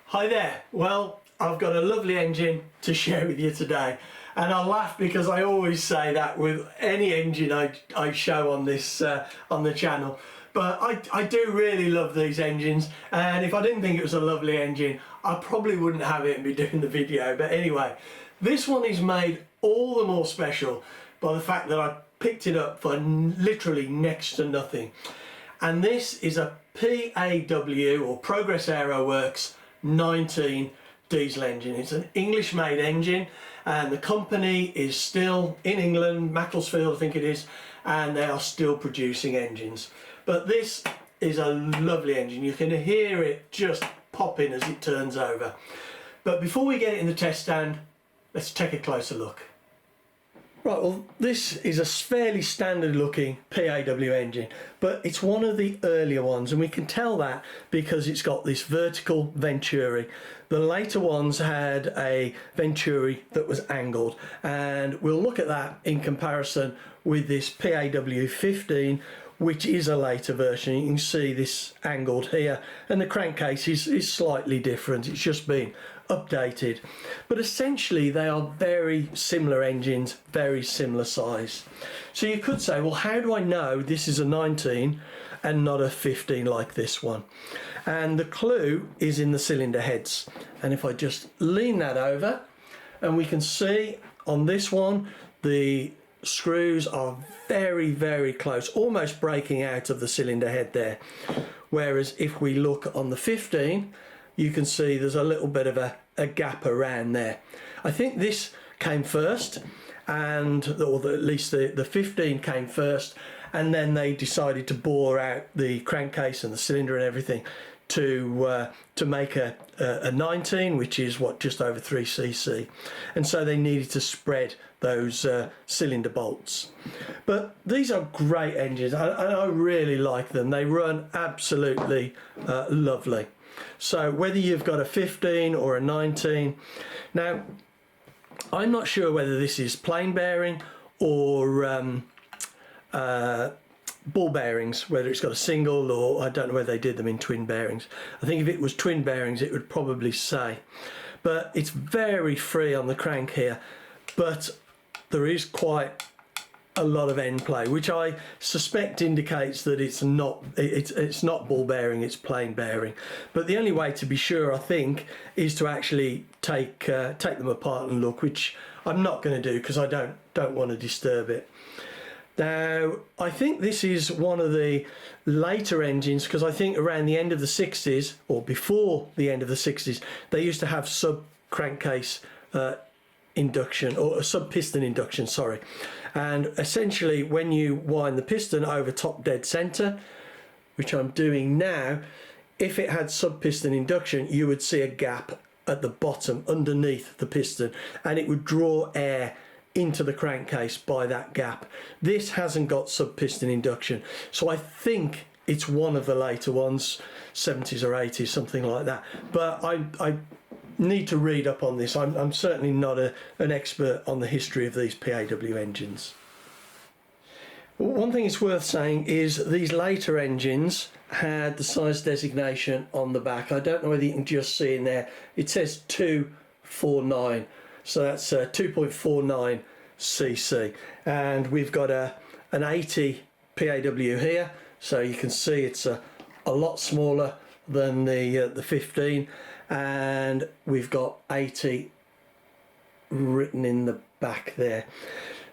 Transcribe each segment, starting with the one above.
Hi there. Well, I've got a lovely engine to share with you today, and I laugh because I always say that with any engine I show on this on the channel, but I do really love these engines, and if I didn't think it was a lovely engine I probably wouldn't have it and be doing the video. But anyway, this one is made all the more special by the fact that I picked it up for literally next to nothing, and this is a P.A.W. or Progress Aero Works 19 diesel engine. It's an English made engine and the company is still in England, Macclesfield I think it is, and they are still producing engines. But this is a lovely engine. You can hear it just popping as it turns over. But before we get it in the test stand, let's take a closer look. Right, well, this is a fairly standard looking P.A.W. engine, but it's one of the earlier ones, and we can tell that because it's got this vertical venturi. The later ones had a venturi that was angled, and we'll look at that in comparison with this P.A.W. 15, which is a later version. You can see this angled here, and the crankcase is slightly different. It's just been updated, but essentially they are very similar engines, very similar size. So you could say, well, how do I know this is a 19 and not a 15 like this one? And the clue is in the cylinder heads. And if I just lean that over, and we can see on this one the screws are very, very close, almost breaking out of the cylinder head there. Whereas if we look on the 15, you can see there's a little bit of a gap around there. I think this came first, and or at least the 15 came first, and then they decided to bore out the crankcase and the cylinder and everything to make a 19, which is what, just over 3cc, and so they needed to spread those cylinder bolts. But these are great engines, and I really like them. They run absolutely lovely. So whether you've got a 15 or a 19, now I'm not sure whether this is plain bearing or ball bearings, whether it's got a single, or I don't know whether they did them in twin bearings. I think if it was twin bearings it would probably say, but it's very free on the crank here, but there is quite a lot of end play, which I suspect indicates that it's not ball bearing, it's plain bearing. But the only way to be sure, I think, is to actually take them apart and look, which I'm not going to do because I don't want to disturb it. Now, I think this is one of the later engines, because I think around the end of the 60s, or before the end of the 60s, they used to have sub crankcase induction, or a sub piston induction, sorry. And essentially when you wind the piston over top dead center, which I'm doing now, if it had sub piston induction, you would see a gap at the bottom underneath the piston, and it would draw air into the crankcase by that gap. This hasn't got sub piston induction, so I think it's one of the later ones, 70s or 80s, something like that. But I need to read up on this. I'm certainly not an expert on the history of these P.A.W. engines. One thing it's worth saying is these later engines had the size designation on the back. I don't know whether you can just see in there, it says 249, so that's 2.49 cc, and we've got an 80 P.A.W. here, so you can see it's a lot smaller than the 15, and we've got 80 written in the back there.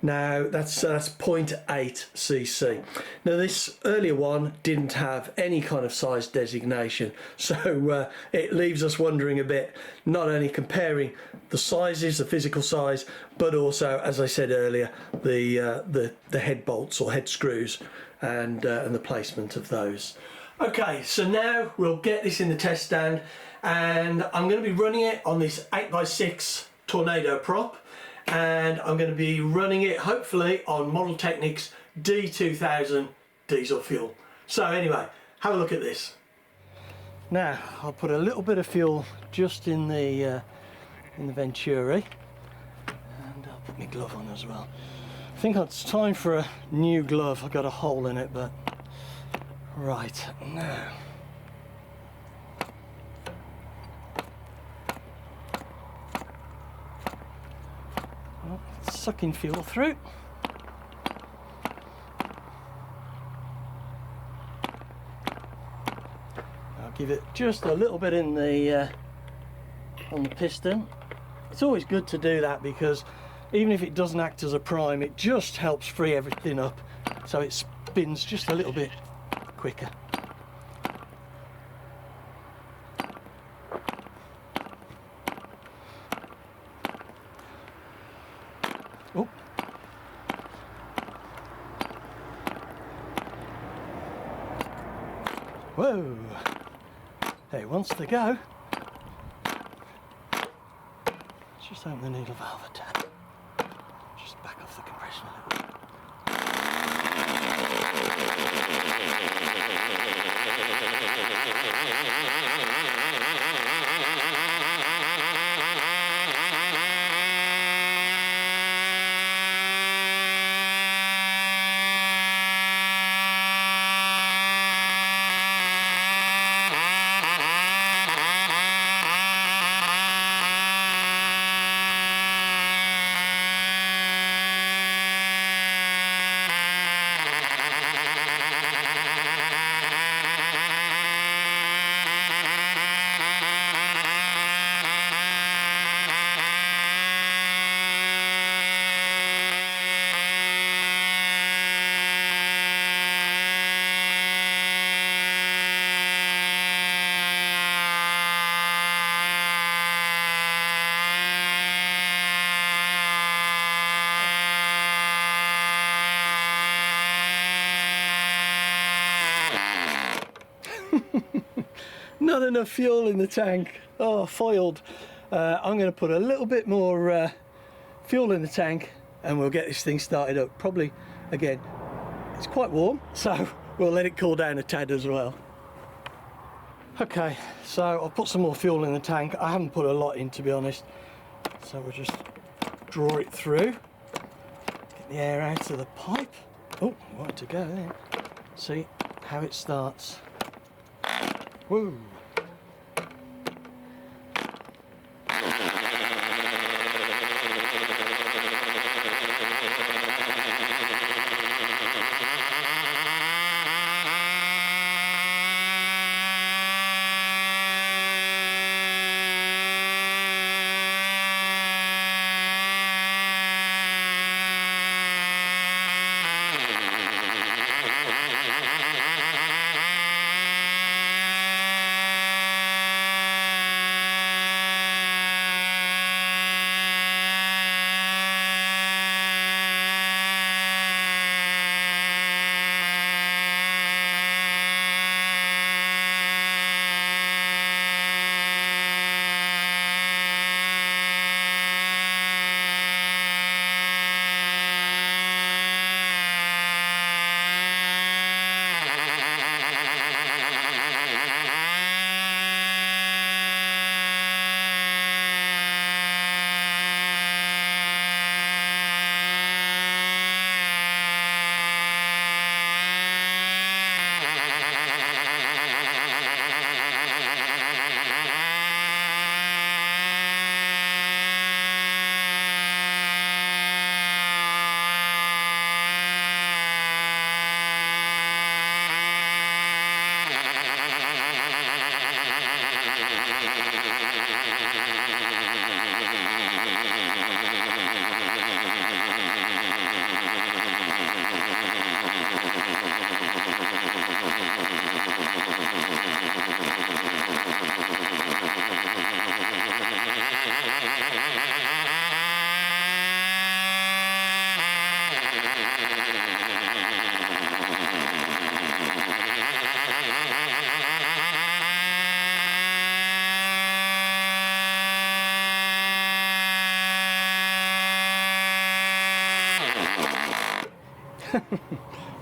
Now that's 0.8 cc. Now this earlier one didn't have any kind of size designation, so it leaves us wondering a bit, not only comparing the sizes, the physical size, but also, as I said earlier, the head bolts or head screws and the placement of those. Okay, so now we'll get this in the test stand, and I'm going to be running it on this 8x6 Tornado prop, and I'm going to be running it hopefully on Model Technics D2000 diesel fuel. So anyway, have a look at this. Now I'll put a little bit of fuel just in the Venturi, and I'll put my glove on as well. I think it's time for a new glove. I've got a hole in it, but right now sucking fuel through. I'll give it just a little bit in the on the piston. It's always good to do that because even if it doesn't act as a prime, it just helps free everything up so it spins just a little bit quicker. Oh. Whoa, there it wants to go. Just open the needle valve a tad. Just back off the compression a little bit. Not enough fuel in the tank. Oh, foiled. I'm going to put a little bit more fuel in the tank and we'll get this thing started up. Probably, again, it's quite warm, so we'll let it cool down a tad as well. Okay, so I'll put some more fuel in the tank. I haven't put a lot in, to be honest. So we'll just draw it through. Get the air out of the pipe. Oh, right to go there. See how it starts. Woo!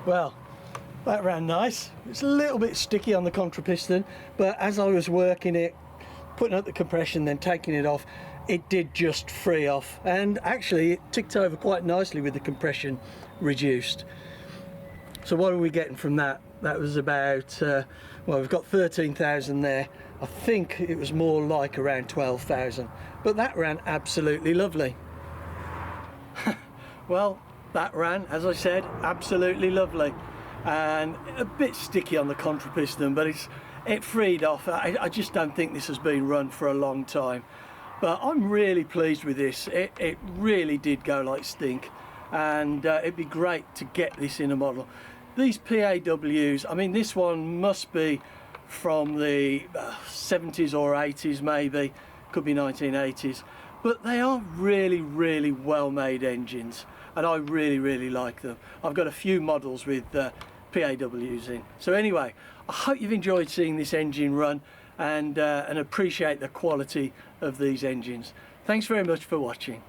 Well, that ran nice. It's a little bit sticky on the contra piston, but as I was working it, putting up the compression, then taking it off, it did just free off, and actually it ticked over quite nicely with the compression reduced. So what are we getting from that? That was about, well, we've got 13,000 there. I think it was more like around 12,000, but that ran absolutely lovely. Well, that ran, as I said, absolutely lovely, and a bit sticky on the contra piston, but it freed off. I just don't think this has been run for a long time, but I'm really pleased with this. It really did go like stink, and it'd be great to get this in a model. These PAWs, I mean, this one must be from the 70s or 80s, maybe, could be 1980s, but they are really well made engines, and I really like them. I've got a few models with PAWs in. So anyway, I hope you've enjoyed seeing this engine run, and appreciate the quality of these engines. Thanks very much for watching.